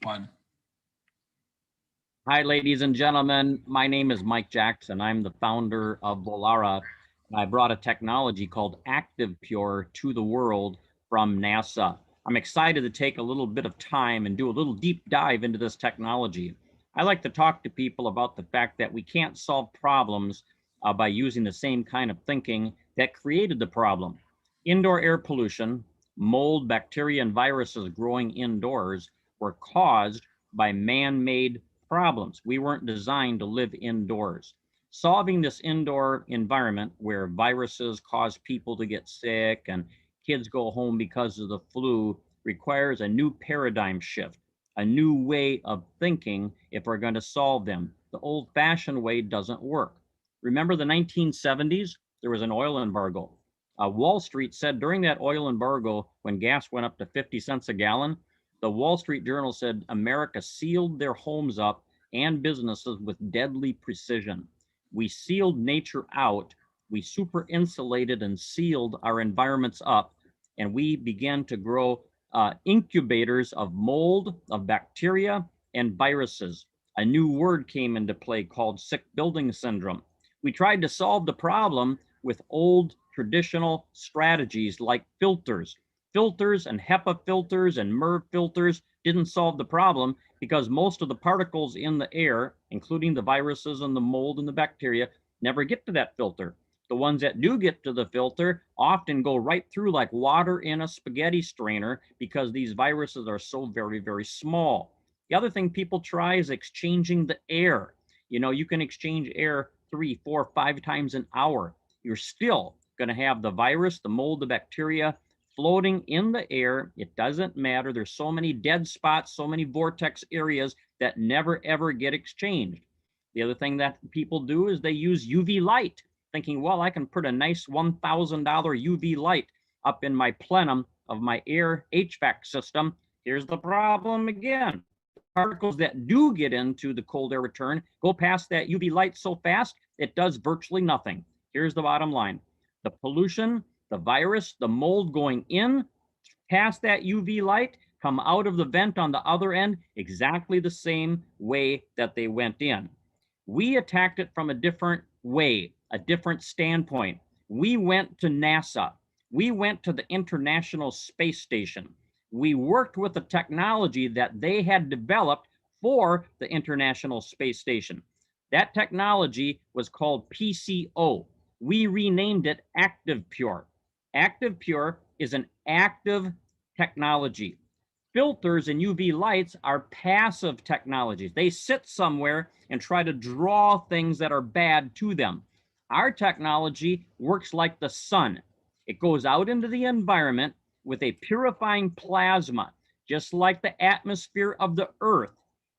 One. Hi, ladies and gentlemen. My name is Mike Jackson. I'm the founder of Volara. I brought a technology called ActivePure to the world from NASA. I'm excited to take a little bit of time and do a little deep dive into this technology. I like to talk to people about the fact that we can't solve problems by using the same kind of thinking that created the problem. Indoor air pollution, mold, bacteria, and viruses growing indoors were caused by man-made problems. We weren't designed to live indoors. Solving this indoor environment where viruses cause people to get sick and kids go home because of the flu requires a new paradigm shift, a new way of thinking if we're going to solve them. The old-fashioned way doesn't work. Remember the 1970s? There was an oil embargo. Wall Street said during that oil embargo, when gas went up to 50 cents a gallon, the Wall Street Journal said America sealed their homes up and businesses with deadly precision. We sealed nature out, we super insulated and sealed our environments up, and we began to grow incubators of mold, of bacteria, and viruses. A new word came into play called sick building syndrome. We tried to solve the problem with old traditional strategies like filters. Filters and HEPA filters and MERV filters didn't solve the problem because most of the particles in the air, including the viruses and the mold and the bacteria, never get to that filter. The ones that do get to the filter often go right through like water in a spaghetti strainer because these viruses are so very, very small. The other thing people try is exchanging the air. You know, you can exchange air 3, 4, 5 times an hour. You're still going to have the virus, the mold, the bacteria floating in the air. It doesn't matter. There's so many dead spots, so many vortex areas that never ever get exchanged. The other thing that people do is they use UV light, thinking, well, I can put a nice $1,000 UV light up in my plenum of my air HVAC system. Here's the problem again. Particles that do get into the cold air return go past that UV light so fast, it does virtually nothing. Here's the bottom line. The pollution, the virus, the mold going in past that UV light, come out of the vent on the other end exactly the same way that they went in. We attacked it from a different way, a different standpoint. We went to NASA. We went to the International Space Station. We worked with the technology that they had developed for the International Space Station. That technology was called PCO. We renamed it ActivePure. ActivePure is an active technology. Filters and UV lights are passive technologies. They sit somewhere and try to draw things that are bad to them. Our technology works like the sun. It goes out into the environment with a purifying plasma, just like the atmosphere of the Earth.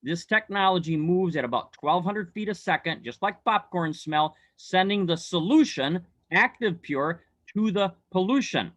This technology moves at about 1,200 feet a second, just like popcorn smell, sending the solution, ActivePure, to the pollution.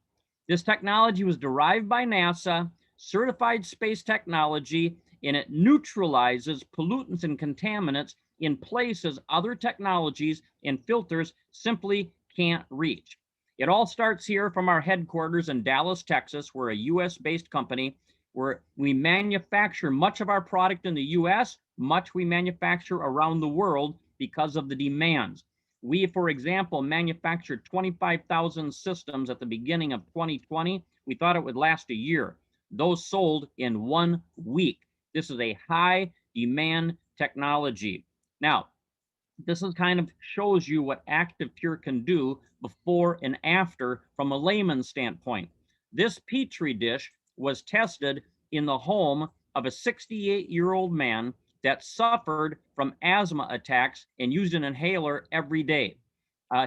This technology was derived by NASA, certified space technology, and it neutralizes pollutants and contaminants in places other technologies and filters simply can't reach. It all starts here from our headquarters in Dallas, Texas. We're a US-based company where we manufacture much of our product in the US, much we manufacture around the world because of the demands. We, for example, manufactured 25,000 systems at the beginning of 2020. We thought it would last a year. Those sold in 1 week. This is a high demand technology. Now, this is kind of shows you what ActivePure can do before and after from a layman's standpoint. This Petri dish was tested in the home of a 68-year-old man that suffered from asthma attacks and used an inhaler every day.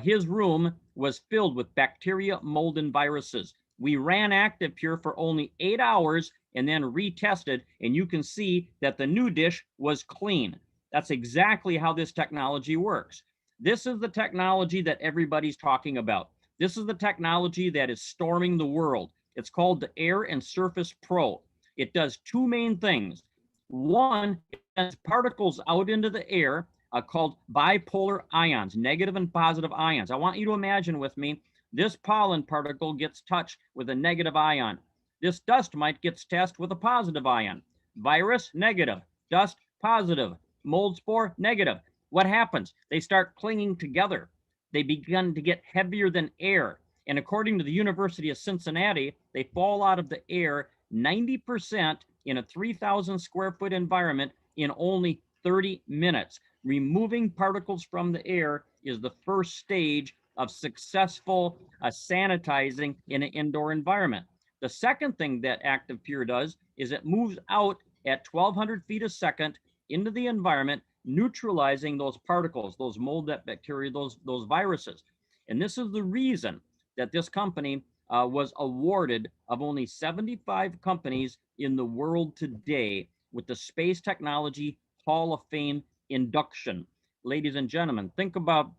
His room was filled with bacteria, mold, and viruses. We ran ActivePure for only 8 hours and then retested, and you can see that the new dish was clean. That's exactly how this technology works. This is the technology that everybody's talking about. This is the technology that is storming the world. It's called the Air and Surface Pro. It does 2 main things. One, it sends particles out into the air called bipolar ions, negative and positive ions. I want you to imagine with me, this pollen particle gets touched with a negative ion. This dust mite gets touched with a positive ion. Virus, negative. Dust, positive. Mold spore, negative. What happens? They start clinging together. They begin to get heavier than air. And according to the University of Cincinnati, they fall out of the air 90% in a 3,000 square foot environment in only 30 minutes. Removing particles from the air is the first stage of successful sanitizing in an indoor environment. The second thing that ActivePure does is it moves out at 1,200 feet a second into the environment, neutralizing those particles, those mold bacteria, those viruses. And this is the reason that this company was awarded of only 75 companies in the world today with the Space Technology Hall of Fame induction. Ladies and gentlemen, think about,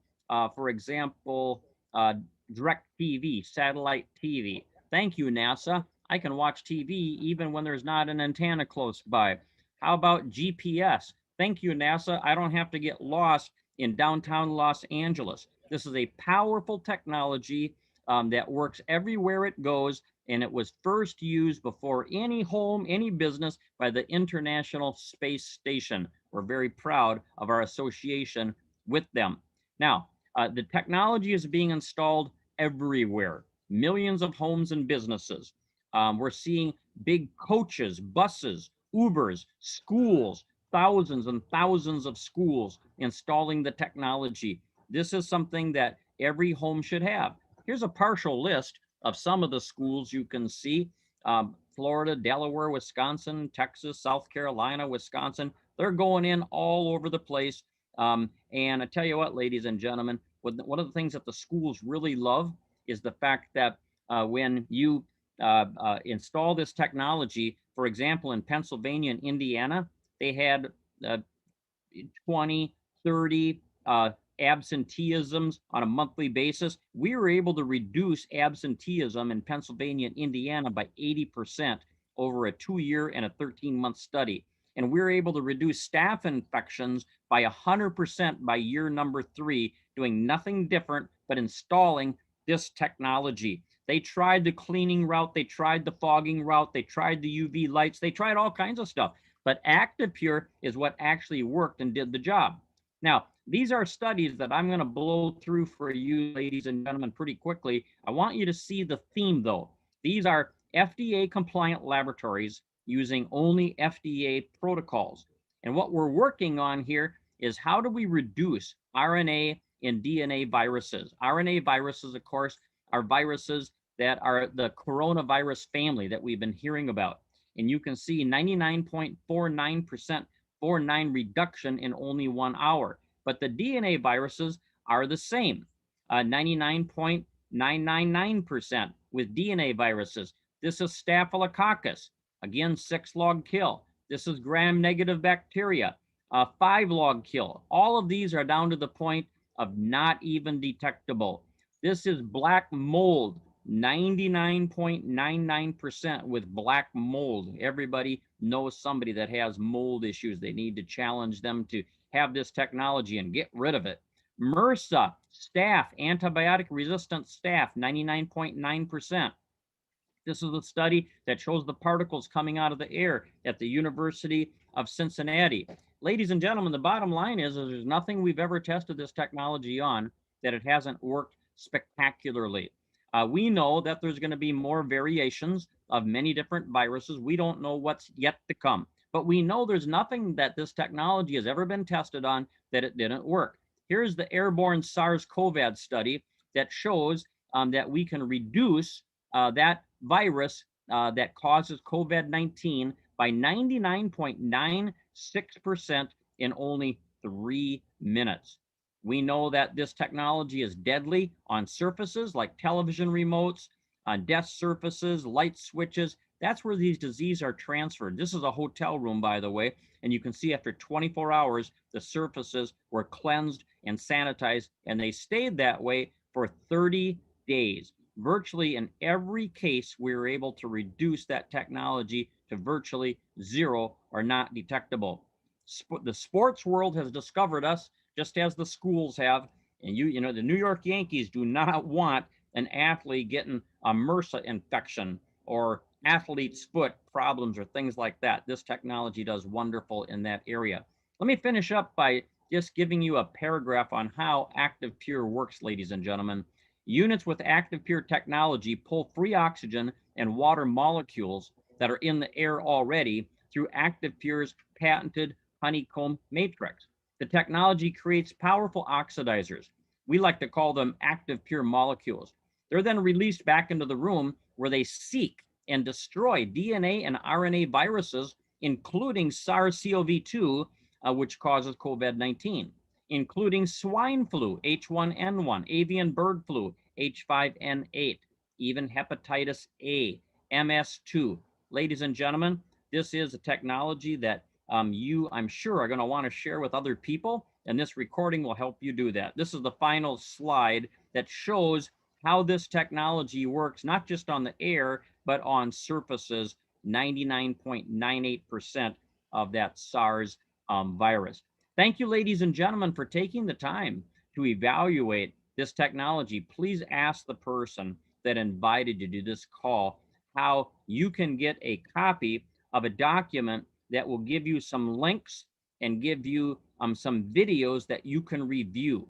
for example, direct TV, satellite TV. Thank you, NASA. I can watch TV even when there's not an antenna close by. How about GPS? Thank you, NASA. I don't have to get lost in downtown Los Angeles. This is a powerful technology that works everywhere it goes, and it was first used before any home, any business by the International Space Station. We're very proud of our association with them. Now, the technology is being installed everywhere, millions of homes and businesses. We're seeing big coaches, buses, Ubers, schools, thousands and thousands of schools installing the technology. This is something that every home should have. Here's a partial list of some of the schools you can see. Florida, Delaware, Wisconsin, Texas, South Carolina, Wisconsin. They're going in all over the place. And I tell you what, ladies and gentlemen, one of the things that the schools really love is the fact that when you install this technology, for example, in Pennsylvania and Indiana, they had 20, 30 absenteeisms on a monthly basis. We were able to reduce absenteeism in Pennsylvania and Indiana by 80% over a 2-year and a 13-month study. And we were able to reduce staph infections by 100% by year number 3, doing nothing different but installing this technology. They tried the cleaning route, they tried the fogging route, they tried the UV lights, they tried all kinds of stuff. But ActivePure is what actually worked and did the job. Now, these are studies that I'm going to blow through for you, ladies and gentlemen, pretty quickly. I want you to see the theme, though. These are FDA-compliant laboratories using only FDA protocols. And what we're working on here is how do we reduce RNA and DNA viruses? RNA viruses, of course, are viruses that are the coronavirus family that we've been hearing about. And you can see 99.49% 49 reduction in only 1 hour. But the DNA viruses are the same, 99.999% with DNA viruses. This is Staphylococcus, again, 6-log kill. This is gram-negative bacteria, 5-log kill. All of these are down to the point of not even detectable. This is black mold, 99.99% with black mold. Everybody knows somebody that has mold issues. They need to challenge them to have this technology and get rid of it. MRSA, staph, antibiotic-resistant staph, 99.9%. This is a study that shows the particles coming out of the air at the University of Cincinnati. Ladies and gentlemen, the bottom line is there's nothing we've ever tested this technology on that it hasn't worked spectacularly. We know that there's going to be more variations of many different viruses. We don't know what's yet to come, but we know there's nothing that this technology has ever been tested on that it didn't work. Here's the airborne SARS-CoV study that shows that we can reduce that virus that causes COVID-19 by 99.96% in only 3 minutes. We know that this technology is deadly on surfaces like television remotes, on desk surfaces, light switches. That's where these diseases are transferred. This is a hotel room, by the way, and you can see after 24 hours, the surfaces were cleansed and sanitized, and they stayed that way for 30 days. Virtually in every case, we were able to reduce that technology to virtually zero or not detectable. The sports world has discovered us just as the schools have. And you know, the New York Yankees do not want an athlete getting a MRSA infection or athlete's foot problems or things like that. This technology does wonderful in that area. Let me finish up by just giving you a paragraph on how ActivePure works, ladies and gentlemen. Units with ActivePure technology pull free oxygen and water molecules that are in the air already through ActivePure's patented honeycomb matrix. The technology creates powerful oxidizers. We like to call them ActivePure molecules. They're then released back into the room where they seek and destroy DNA and RNA viruses, including SARS-CoV-2, which causes COVID-19, including swine flu, H1N1, avian bird flu, H5N8, even hepatitis A, MS2. Ladies and gentlemen, this is a technology that I'm sure, are going to want to share with other people, and this recording will help you do that. This is the final slide that shows how this technology works, not just on the air, but on surfaces, 99.98% of that SARS virus. Thank you, ladies and gentlemen, for taking the time to evaluate this technology. Please ask the person that invited you to this call how you can get a copy of a document that will give you some links and give you some videos that you can review.